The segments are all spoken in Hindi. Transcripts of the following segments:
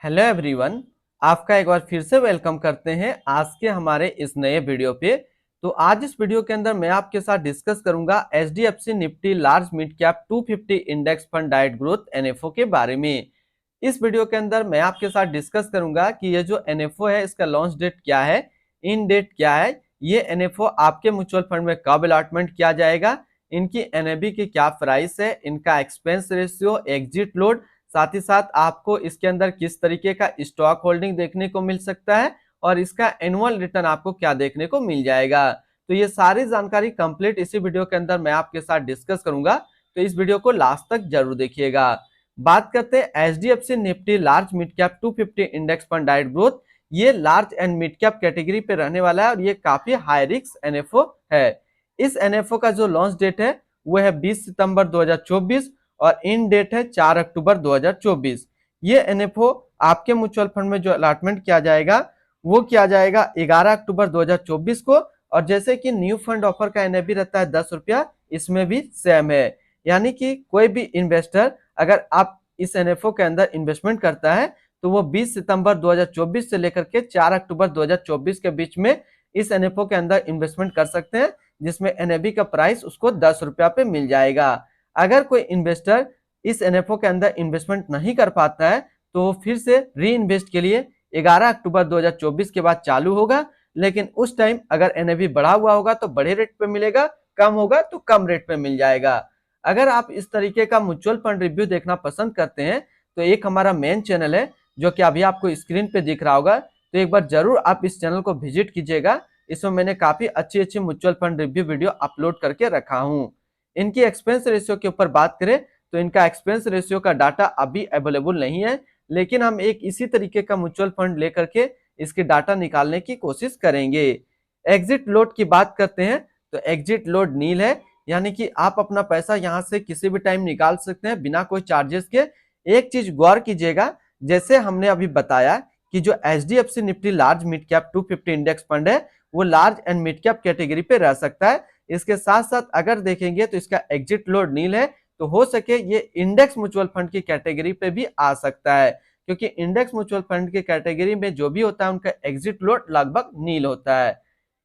Hello everyone. आपका एक बार फिर से वेलकम करते हैं आज के हमारे इस नए वीडियो पे। तो आज इस वीडियो के अंदर मैं आपके साथ डिस्कस करूंगा HDFC Nifty large mid cap 250 index fund डाइट ग्रोथ एनएफओ के बारे में। इस वीडियो के अंदर मैं आपके साथ डिस्कस करूंगा कि ये जो एनएफओ है इसका लॉन्च डेट क्या है, इन डेट क्या है, ये एनएफओ आपके म्यूचुअल फंड में कब अलॉटमेंट किया जाएगा, इनकी एनएबी की क्या प्राइस है, इनका एक्सपेंस रेशियो, एग्जिट लोड, साथ ही साथ आपको इसके अंदर किस तरीके का स्टॉक होल्डिंग देखने को मिल सकता है और इसका एनुअल रिटर्न आपको क्या देखने को मिल जाएगा। तो ये सारी जानकारी कंप्लीट इसी वीडियो के अंदर मैं आपके साथ डिस्कस करूंगा, तो इस वीडियो को लास्ट तक जरूर देखिएगा। बात करते हैं HDFC Nifty large mid cap 250 index fund डाइट ग्रोथ। ये large and mid cap category पे रहने वाला है और ये काफी हाई रिस्क एनएफओ है। इस एनएफओ का जो लॉन्च डेट है वो है 20 सितंबर 2024 और इन डेट है 4 अक्टूबर 2024। ये एनएफओ आपके म्यूचुअल फंड में जो अलॉटमेंट किया जाएगा वो किया जाएगा 11 अक्टूबर 2024 को। और जैसे कि न्यू फंड ऑफर का एनएबी रहता है 10 रुपया, इसमें भी सेम है। यानी कि कोई भी इन्वेस्टर अगर आप इस एनएफओ के अंदर इन्वेस्टमेंट करता है तो वो 20 सितंबर 2024 से लेकर के 4 अक्टूबर 2024 के बीच में इस एनएफओ के अंदर इन्वेस्टमेंट कर सकते हैं, जिसमें एनएबी का प्राइस उसको 10 रुपया पे मिल जाएगा। अगर कोई इन्वेस्टर इस एनएफओ के अंदर इन्वेस्टमेंट नहीं कर पाता है तो फिर से री इन्वेस्ट के लिए 11 अक्टूबर 2024 के बाद चालू होगा, लेकिन उस टाइम अगर एनएवी बढ़ा हुआ होगा तो बड़े रेट पे मिलेगा, कम होगा तो कम रेट पे मिल जाएगा। अगर आप इस तरीके का म्यूचुअल फंड रिव्यू देखना पसंद करते हैं तो एक हमारा मेन चैनल है जो कि अभी आपको स्क्रीन पे दिख रहा होगा, तो एक बार जरूर आप इस चैनल को विजिट कीजिएगा। इसमें मैंने काफी अच्छी अच्छी mutual fund review video upload करके रखा हूँ। इनकी एक्सपेंस रेशियो के ऊपर बात करें तो इनका एक्सपेंस रेशियो का डाटा अभी अवेलेबल नहीं है, लेकिन हम एक इसी तरीके का म्यूचुअल फंड लेकर के इसके डाटा निकालने की कोशिश करेंगे। एग्जिट लोड की बात करते हैं तो एग्जिट लोड नील है, यानी कि आप अपना पैसा यहां से किसी भी टाइम निकाल सकते हैं बिना कोई चार्जेस के। एक चीज गौर कीजिएगा, जैसे हमने अभी बताया कि जो HDFC Nifty large mid cap 250 index fund है वो large and mid cap category पे रह सकता है। इसके साथ साथ अगर देखेंगे तो इसका एग्जिट लोड नील है, तो हो सके ये इंडेक्स म्यूचुअल फंड की कैटेगरी पे भी आ सकता है, क्योंकि इंडेक्स म्यूचुअल फंड की कैटेगरी में जो भी होता है उनका एग्जिट लोड लगभग नील होता है।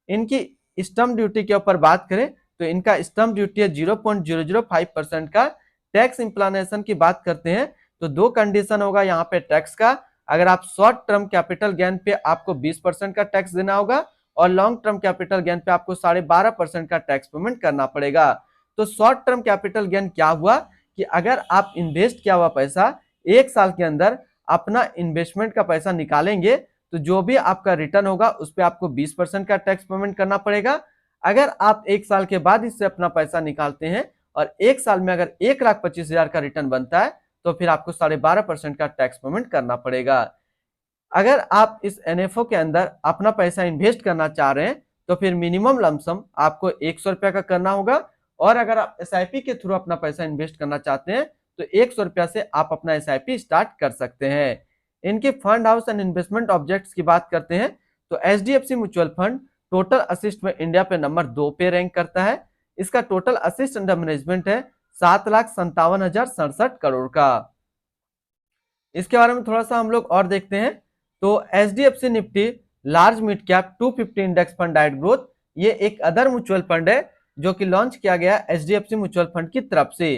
इनकी स्टम्प ड्यूटी के ऊपर बात करें तो इनका स्टम्प ड्यूटी है 0.005% का। टैक्स इंप्लानेशन की बात करते हैं तो दो कंडीशन होगा यहाँ पे टैक्स का। अगर आप शॉर्ट टर्म कैपिटल गेन पे आपको 20% का टैक्स देना होगा और लॉन्ग टर्म कैपिटल गेन पे आपको 12.5% का टैक्स पेमेंट करना पड़ेगा। तो शॉर्ट टर्म कैपिटल गेन क्या हुआ कि अगर आप इन्वेस्ट किया हुआ पैसा एक साल के अंदर अपना इन्वेस्टमेंट का पैसा निकालेंगे तो जो भी आपका रिटर्न होगा उस पर आपको 20% का टैक्स पेमेंट करना पड़ेगा। अगर आप एक साल के बाद इससे अपना पैसा निकालते हैं और एक साल में अगर 1,25,000 का रिटर्न बनता है तो फिर आपको 12.5% का टैक्स पेमेंट करना पड़ेगा। अगर आप इस एनएफओ के अंदर अपना पैसा इन्वेस्ट करना चाह रहे हैं तो फिर मिनिमम लमसम आपको 100 रुपया का करना होगा, और अगर आप एसआईपी के थ्रू अपना पैसा इन्वेस्ट करना चाहते हैं तो 100 रुपया से आप अपना एसआईपी स्टार्ट कर सकते हैं। इनके fund house and investment objects की बात करते हैं तो HDFC mutual fund total assist में इंडिया पे नंबर 2 पे रैंक करता है। इसका टोटल असिस्ट अंडर मैनेजमेंट है 7,57,067 करोड़ का। इसके बारे में थोड़ा सा हम लोग और देखते हैं तो HDFC Nifty large mid cap 250 index fund डाइट ग्रोथ ये एक अदर म्यूचुअल फंड है जो कि लॉन्च किया गया एचडीएफसी म्यूचुअल फंड की तरफ से।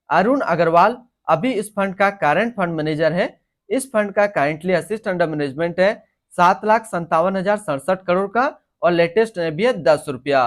अरुण अग्रवाल अभी इस फंड का करंट फंड मैनेजर है। इस फंड का करेंटली असिस्ट अंडर मैनेजमेंट है 7,57,067 करोड़ का और लेटेस्ट भी है 10 रुपया।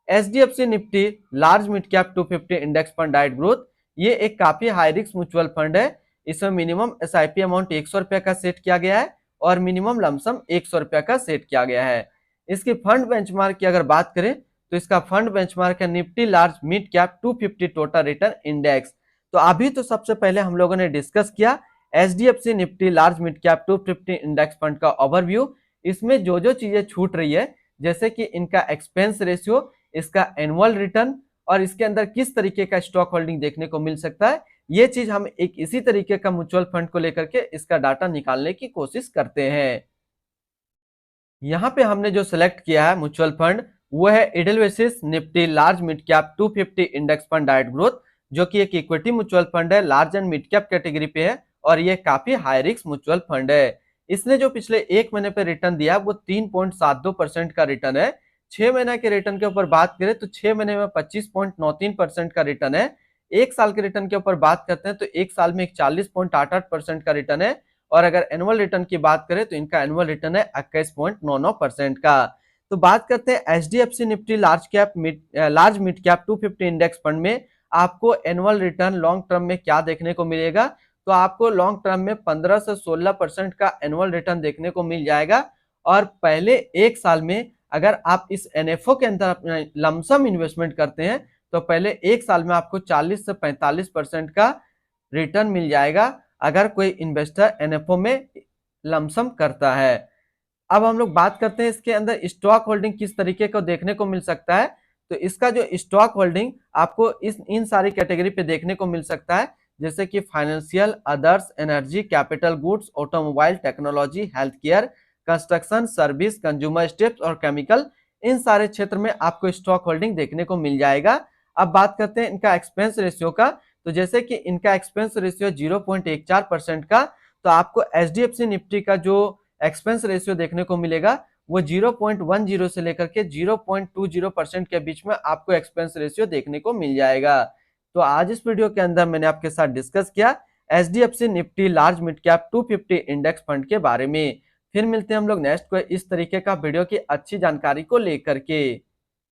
HDFC Nifty large mid cap 250 index fund डाइट ग्रोथ ये एक काफी हाई रिस्क म्यूचुअल फंड है। इसमें मिनिमम एसआईपी अमाउंट 100 रुपया का सेट किया गया है और मिनिमम लमसम 100 रुपया का सेट किया गया है। इसकी फंड बेंचमार्क की अगर बात करें तो इसका फंड बेंचमार्क है Nifty large mid cap 250 total return index. तो अभी तो सबसे पहले हम लोगों ने डिस्कस किया HDFC Nifty large mid cap 250 index fund का ओवरव्यू। इसमें जो जो चीजें छूट रही है जैसे कि इनका एक्सपेंस रेशियो, इसका एनुअल रिटर्न और इसके अंदर किस तरीके का स्टॉक होल्डिंग देखने को मिल सकता है, ये चीज हम एक इसी तरीके का म्यूचुअल फंड को लेकर के इसका डाटा निकालने की कोशिश करते हैं। यहाँ पे हमने जो सिलेक्ट किया है म्यूचुअल फंड वो है Edelweiss Nifty large mid cap 250 index fund डाइट ग्रोथ, जो कि एक इक्विटी म्यूचुअल फंड है, large and mid cap category पे है और ये काफी हाई रिस्क म्यूचुअल फंड है। इसने जो पिछले 1 महीने पे रिटर्न दिया वो 3.72% का रिटर्न है। 6 महीने के रिटर्न के ऊपर बात करें तो 6 महीने में 25.93% का रिटर्न है। 1 साल के रिटर्न के ऊपर बात करते हैं तो 1 साल में 41.88% का रिटर्न है। और अगर एनुअल रिटर्न की बात करें तो इनका एनुअल रिटर्न है 21.99% का। तो बात करते हैं HDFC Nifty large mid cap 250 index fund में आपको एनुअल रिटर्न लॉन्ग टर्म में क्या देखने को मिलेगा। तो आपको लॉन्ग टर्म में 15 से 16% का एनुअल रिटर्न देखने को मिल जाएगा। और पहले 1 साल में अगर आप इस एनएफओ के अंदर अपना लमसम इन्वेस्टमेंट करते हैं तो पहले 1 साल में आपको 40 से 45% का रिटर्न मिल जाएगा अगर कोई इन्वेस्टर एनएफओ में लमसम करता है। अब हम लोग बात करते हैं इसके अंदर स्टॉक होल्डिंग किस तरीके को देखने को मिल सकता है। तो इसका जो स्टॉक होल्डिंग आपको इन सारी कैटेगरी पे देखने को मिल सकता है, जैसे कि financial, others, energy, capital goods, automobile, technology, health care, construction, service, consumer steps और केमिकल। इन सारे क्षेत्र में आपको स्टॉक होल्डिंग देखने को मिल जाएगा। अब बात करते हैं इनका एक्सपेंस रेशियो का। तो जैसे कि इनका एक्सपेंस रेशियो 0.14% का, तो आपको एचडीएफसी निफ्टी का जो एक्सपेंस रेशियो देखने को मिलेगा वो 0.10 से लेकर के 0.20% के बीच में आपको एक्सपेंस रेशियो देखने को मिल जाएगा। तो आज इस वीडियो के अंदर मैंने आपके साथ डिस्कस किया HDFC Nifty large mid cap 250 index fund के बारे में। फिर मिलते हैं हम लोग नेक्स्ट को इस तरीके का वीडियो की अच्छी जानकारी को लेकर के।